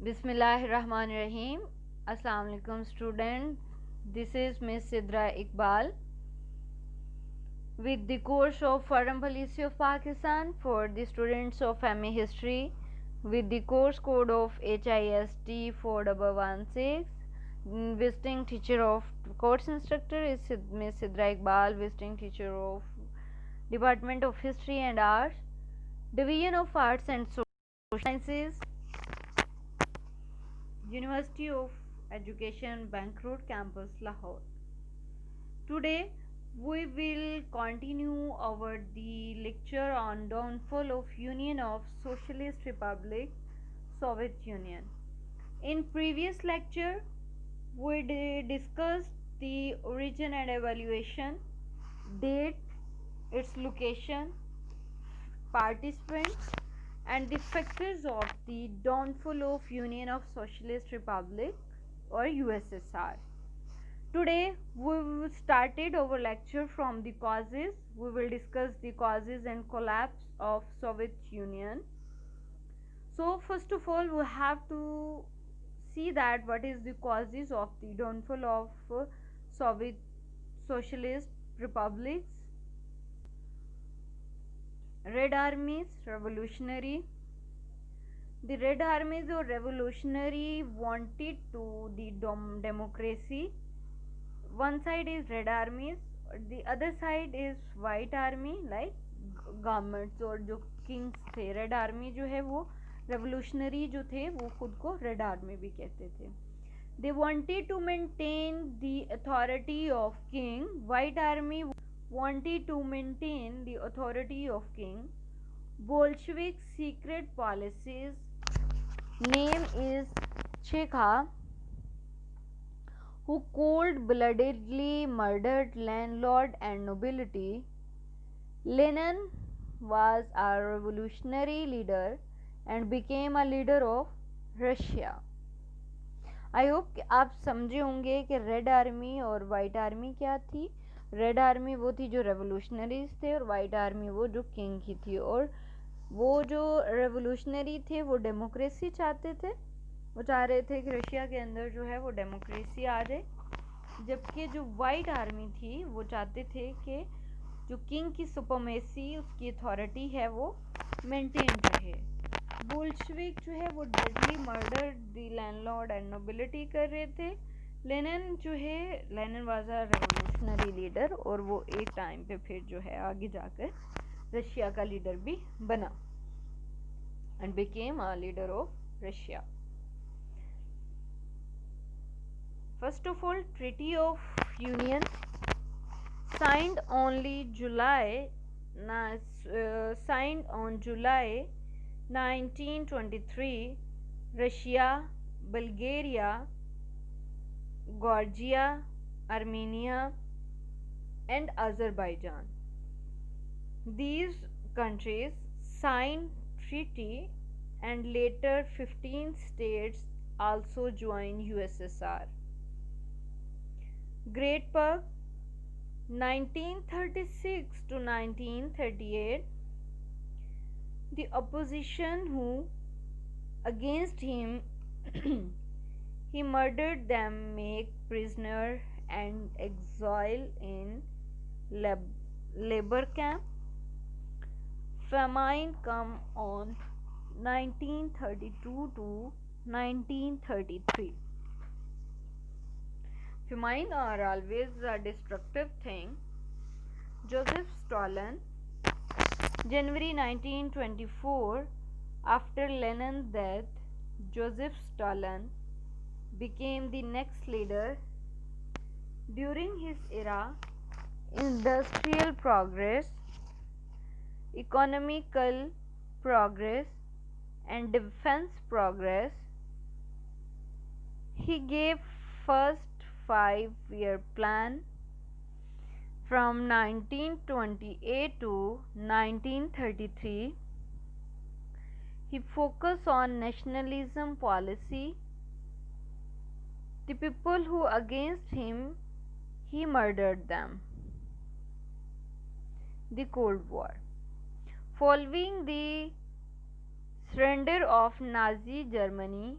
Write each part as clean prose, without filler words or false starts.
Bismillahirrahmanirrahim. Assalamu alaikum student. This is Miss Sidra Iqbal with the course of Foreign Policy of Pakistan for the students of MA History with the course code of HIST 4116. Visiting teacher of course instructor is Miss Sidra Iqbal, visiting teacher of Department of History and Arts, Division of Arts and Social Sciences, University of Education, Bank Road Campus, Lahore. Today we will continue our the lecture on downfall of Union of Socialist Republic, Soviet Union. In previous lecture, we discussed the origin and evaluation, date, its location, participants, and the factors of the downfall of Union of Socialist Republic or USSR. Today we started our lecture from the causes. We will discuss the causes and collapse of Soviet Union. So first of all we have to see that what is the causes of the downfall of Soviet Socialist Republics. Red armies, revolutionary. The Red armies or revolutionary wanted to the democracy. One side is Red armies, the other side is White army like governments और जो Kings थे. Red army जो है वो revolutionary जो थे वो खुद को रेड आर्मी भी कहते थे. They wanted to maintain the authority of king. White army wanted to maintain the authority of king. Bolshevik secret policies, name is Chekha, who cold-bloodedly murdered landlord and nobility. Lenin was a revolutionary leader and became a leader of Russia. I hope कि आप समझे होंगे कि red army और white army क्या थी. Red army वो थी जो रेवोल्यूशनरीज थे और वाइट आर्मी वो जो किंग की थी. और वो जो रेवोल्यूशनरी थे वो डेमोक्रेसी चाहते थे. वो चाह रहे थे कि रशिया के अंदर जो है वो डेमोक्रेसी आ जाए, जबकि जो वाइट आर्मी थी वो चाहते थे कि जो किंग की सुपरमेसी, उसकी अथॉरिटी है वो मेंटेन रहे. बोल्शविक जो है वो deadly murder the landlord and nobility कर रहे थे. लेनिन जो है, Lenin was a revolutionary leader और वो एक टाइम पे फिर जो है आगे जाकर रशिया का लीडर भी बना and became a leader of Russia. First of all, treaty of union signed on July 1923, Russia, Bulgaria, Georgia, Armenia and Azerbaijan. These countries signed treaty and later 15 states also joined USSR. Great Purge 1936 to 1938, the opposition who against him he murdered them, make prisoner and exile in labor camp. Famine come on 1932 to 1933. Famine are always a destructive thing. Joseph Stalin, January 1924, after Lenin's death, Joseph Stalin became the next leader. During his era, industrial progress, economical progress and defense progress, he gave first 5-year plan from 1928 to 1933. He focused on nationalism policy. The people who against him, he murdered them. The Cold War. Following the surrender of Nazi Germany,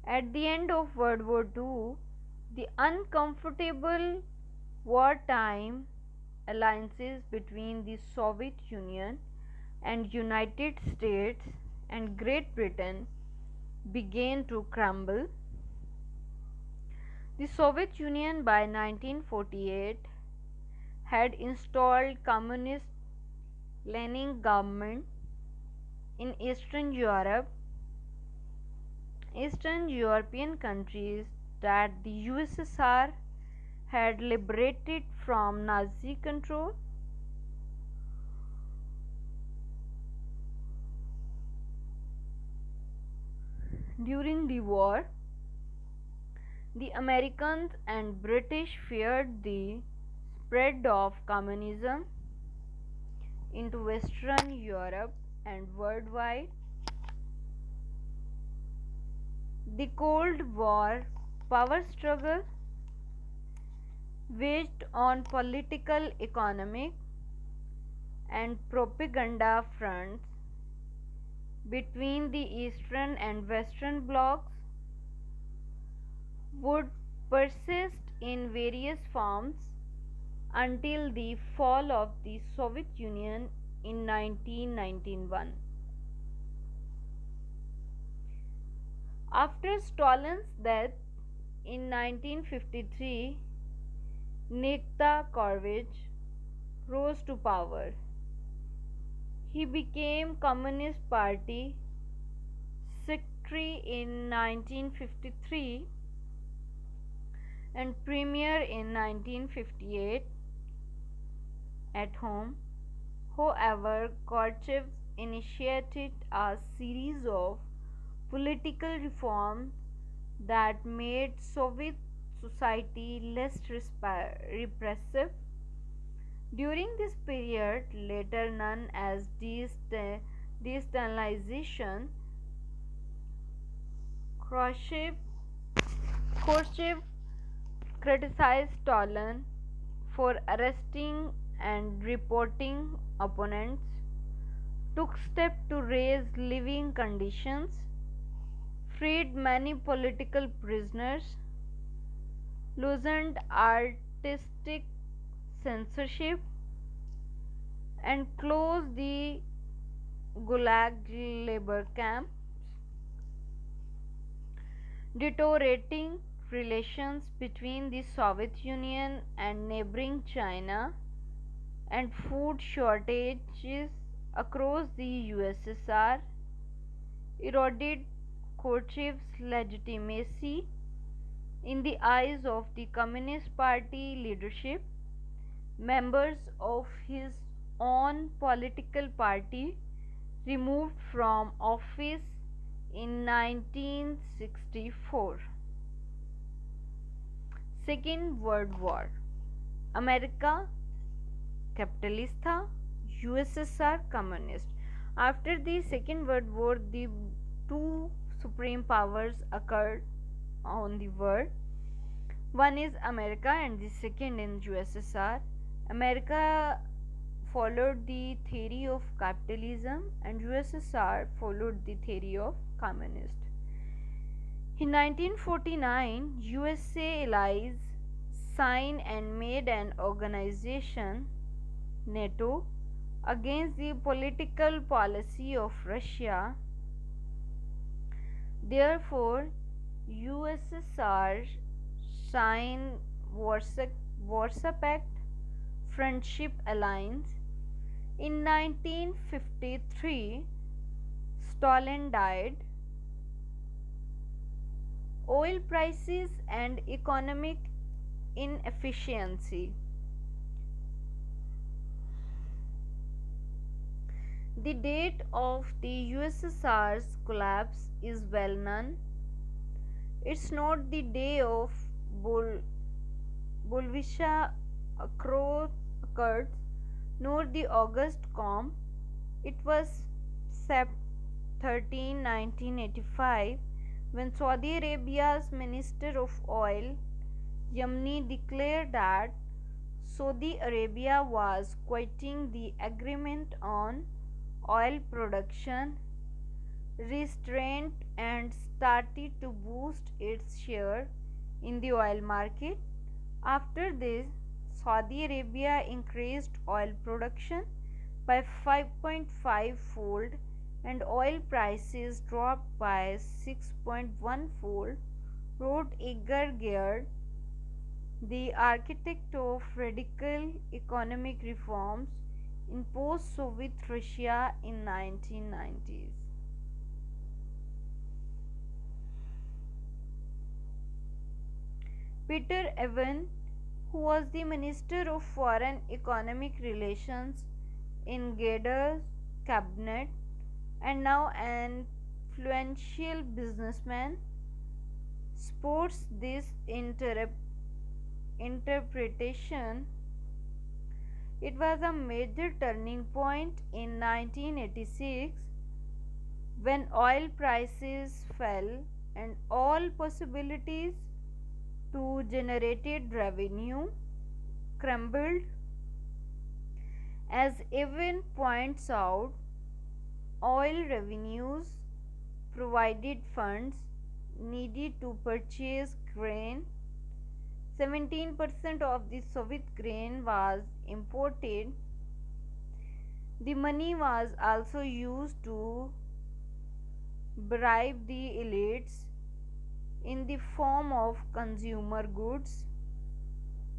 At the end of World War II, the uncomfortable wartime alliances between the Soviet Union and United States and Great Britain began to crumble. The Soviet Union by 1948 had installed communist Lenin government in Eastern European countries that the USSR had liberated from Nazi control. During the war, the Americans and British feared the spread of communism into Western Europe and worldwide. The Cold War power struggle waged on political, economic, and propaganda fronts between the Eastern and Western blocs would persist in various forms until the fall of the Soviet Union in 1991. After Stalin's death in 1953, Nikita Khrushchev rose to power. He became Communist Party secretary in 1953 and premier in 1958 at home. However, Khrushchev initiated a series of political reforms that made Soviet society less repressive. During this period, later known as de-Stalinization, Khrushchev criticized Stalin for arresting and reporting opponents, took steps to raise living conditions, freed many political prisoners, loosened artistic censorship, and closed the Gulag labor camps, deteriorating relations between the Soviet Union and neighboring China, and food shortages across the USSR eroded Khrushchev's legitimacy in the eyes of the Communist Party leadership. Members of his own political party removed from office in 1964. Second World War. America capitalist था, USSR communist. After the Second World War, the two supreme powers occurred on the world. One is America and the second is USSR. America followed the theory of capitalism and USSR followed the theory of communist. In 1949, USA allies signed and made an organization, NATO, against the political policy of Russia. Therefore, USSR signed Warsaw Pact Friendship Alliance. In 1953, Stalin died. Oil prices and economic inefficiency. The date of the USSR's collapse is well known. It's not the day of Bolshevik occurred, nor the August Comp. It was Sept 13, 1985, when Saudi Arabia's Minister of Oil, Yamni, declared that Saudi Arabia was quitting the agreement on oil production restraint and started to boost its share in the oil market. After this, Saudi Arabia increased oil production by 5.5 fold and oil prices dropped by 6.1 fold, wrote Edgar Geard, the architect of radical economic reforms in post-Soviet Russia in 1990s. Peter Evans, who was the Minister of Foreign Economic Relations in Gadar's cabinet and now an influential businessman, supports this interpretation. It was a major turning point in 1986 when oil prices fell and all possibilities to generated revenue crumbled. As Evan points out, oil revenues provided funds needed to purchase grain. 17% of the Soviet grain was imported. The money was also used to bribe the elites in the form of consumer goods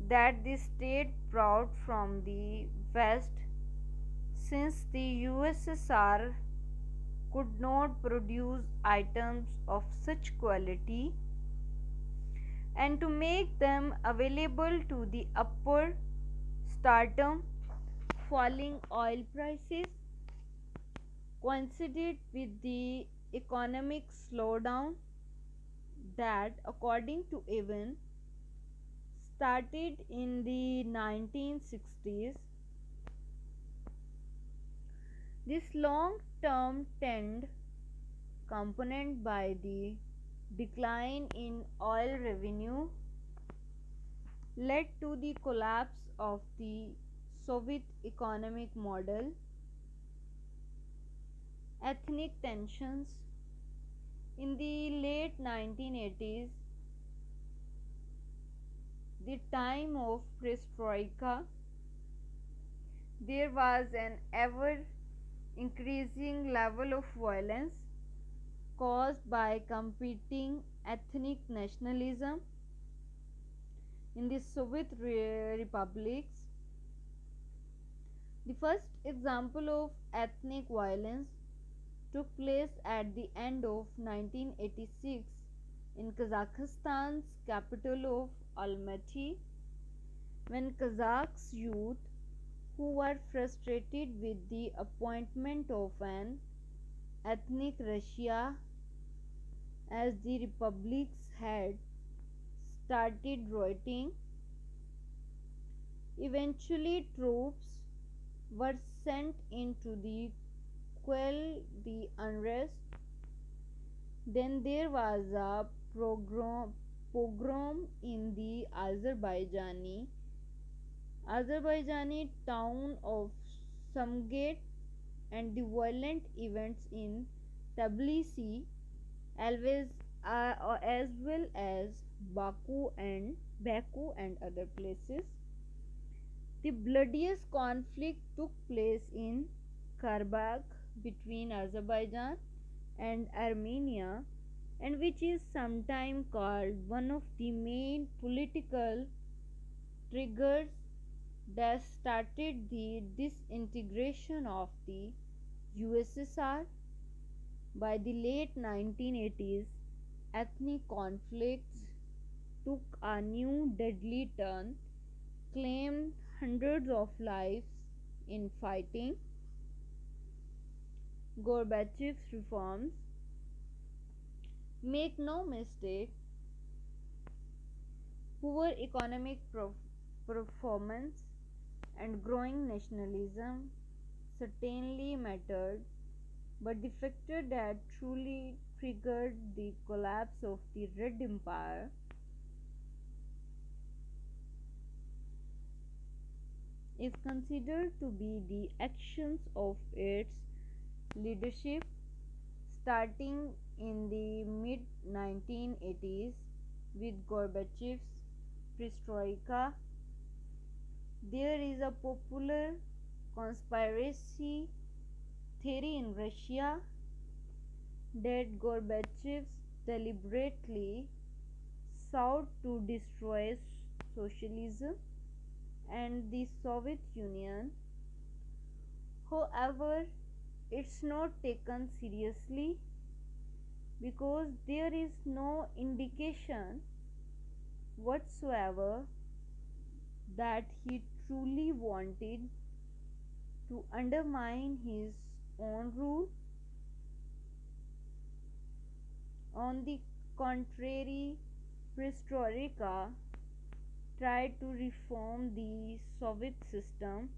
that the state brought from the West, since the USSR could not produce items of such quality, and to make them available to the upper stratum. Falling oil prices coincided with the economic slowdown that, according to Evans, started in the 1960s. This long-term trend, accompanied by the decline in oil revenue, led to the collapse of the Soviet economic model. Ethnic tensions in the late 1980s, the time of perestroika, there was an ever increasing level of violence caused by competing ethnic nationalism in the Soviet republics. The first example of ethnic violence took place at the end of 1986 in Kazakhstan's capital of Almaty, when Kazakhs youth who were frustrated with the appointment of an ethnic Russia as the republic's head started rioting. Eventually, troops were sent in to quell the unrest. Then there was a pogrom in the Azerbaijani town of Samgate, and the violent events in Tbilisi, as well as Baku and other places. The bloodiest conflict took place in Karabakh between Azerbaijan and Armenia, and which is sometimes called one of the main political triggers that started the disintegration of the USSR. By the late 1980s, ethnic conflicts took a new deadly turn, claimed hundreds of lives in fighting. Gorbachev's reforms, make no mistake, poor economic performance and growing nationalism certainly mattered, but the factor that truly triggered the collapse of the Red Empire is considered to be the actions of its leadership, starting in the mid 1980s with Gorbachev's perestroika. There is a popular conspiracy theory in Russia that Gorbachev deliberately sought to destroy socialism and the Soviet Union. However, it's not taken seriously because there is no indication whatsoever that he truly wanted to undermine his own rule. On the contrary, Perestroika tried to reform the Soviet system,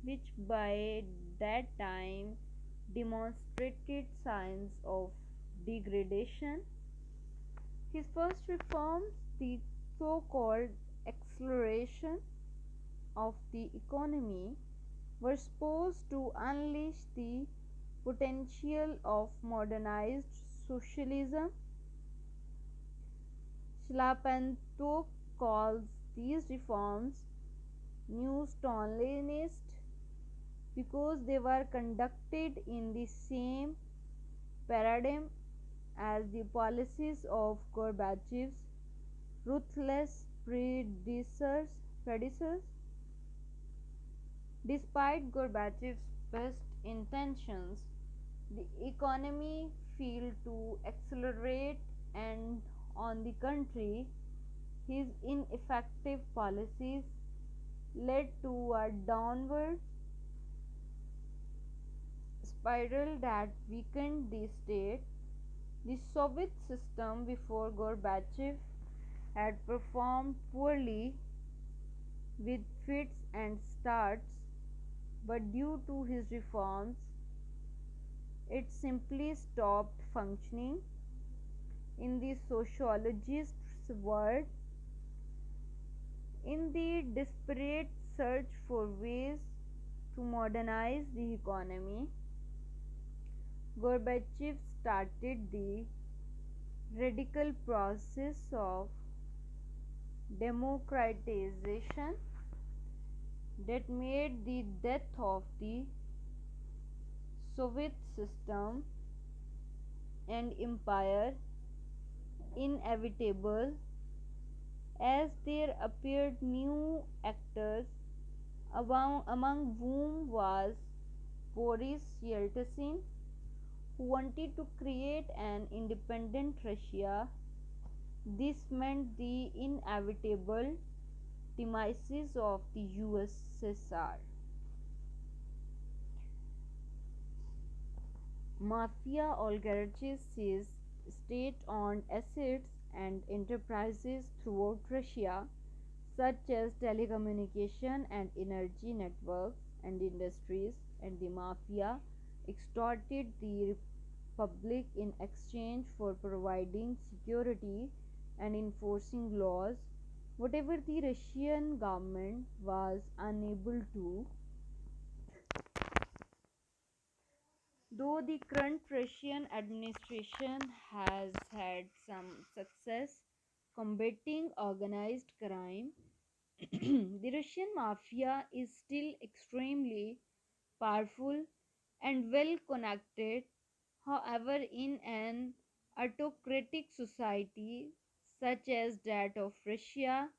which by that time demonstrated signs of degradation. His first reforms, the so called acceleration of the economy, were supposed to unleash the potential of modernized socialism. Shlapantok calls these reforms New Stalinist because they were conducted in the same paradigm as the policies of Gorbachev's ruthless predecessors. Despite Gorbachev's best intentions, the economy failed to accelerate, and on the contrary, his ineffective policies led to a downward spiral that weakened the state. The Soviet system before Gorbachev had performed poorly with fits and starts, but due to his reforms, it simply stopped functioning. In the sociologist's word, in the desperate search for ways to modernize the economy, Gorbachev started the radical process of democratization that made the death of the Soviet system and empire inevitable as there appeared new actors among whom was Boris Yeltsin, who wanted to create an independent Russia. This meant the inevitable demise of the USSR. Mafia oligarchies seized state-owned assets and enterprises throughout Russia, such as telecommunication and energy networks and industries, and the mafia extorted the public in exchange for providing security and enforcing laws, whatever the Russian government was unable to. Though the current Russian administration has had some success combating organized crime, the Russian mafia is still extremely powerful and well connected. However, in an autocratic society such as that of Russia,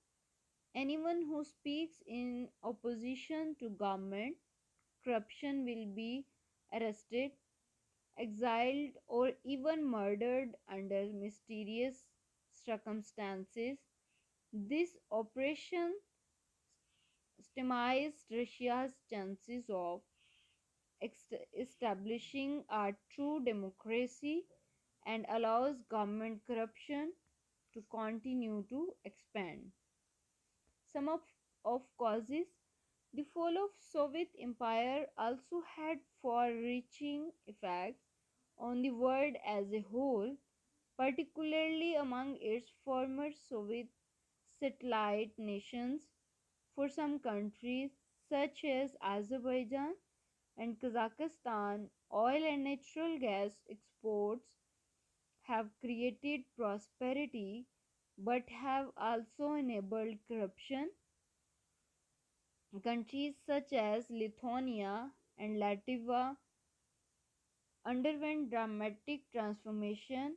anyone who speaks in opposition to government corruption will be arrested, exiled, or even murdered under mysterious circumstances. This operation stymied Russia's chances of establishing a true democracy and allows government corruption to continue to expand. Some of causes, the fall of Soviet Empire also had far-reaching effects on the world as a whole, particularly among its former Soviet satellite nations. For some countries, such as Azerbaijan and Kazakhstan, Oil and natural gas exports have created prosperity but have also enabled corruption. Countries such as Lithuania and Latvia underwent dramatic transformation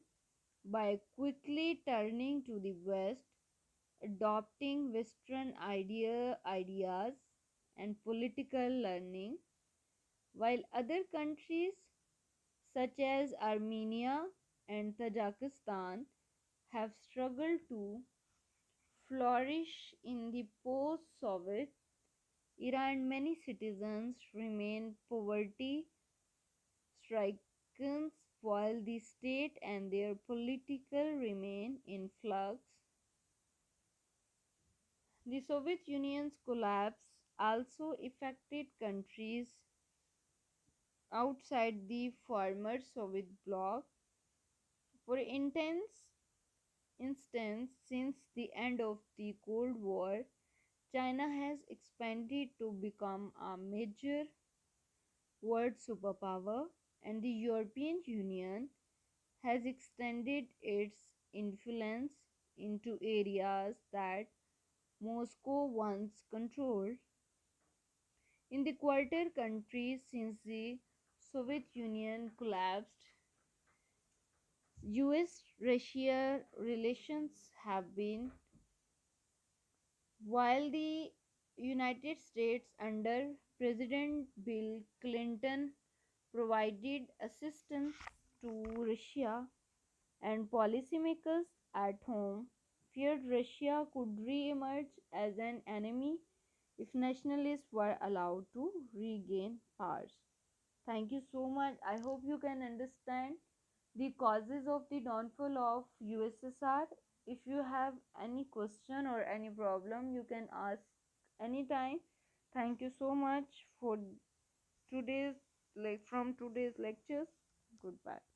by quickly turning to the West, adopting Western ideas and political learning, while other countries such as Armenia and Tajikistan have struggled to flourish in the post Soviet era, and many citizens remain poverty stricken while the state and their political remain in flux. The Soviet Union's collapse also affected countries outside the former Soviet bloc. For instance, since the end of the Cold War, China has expanded to become a major world superpower, and the European Union has extended its influence into areas that Moscow once controlled. In the quarter countries since the Soviet Union collapsed, US Russia relations have been, while the United States under President Bill Clinton provided assistance to Russia, and policymakers at home feared Russia could re emerge as an enemy if nationalists were allowed to regain powers. Thank you so much. I hope you can understand the causes of the downfall of USSR. If you have any question or any problem, you can ask anytime. Thank you so much for today's from today's lectures. Goodbye.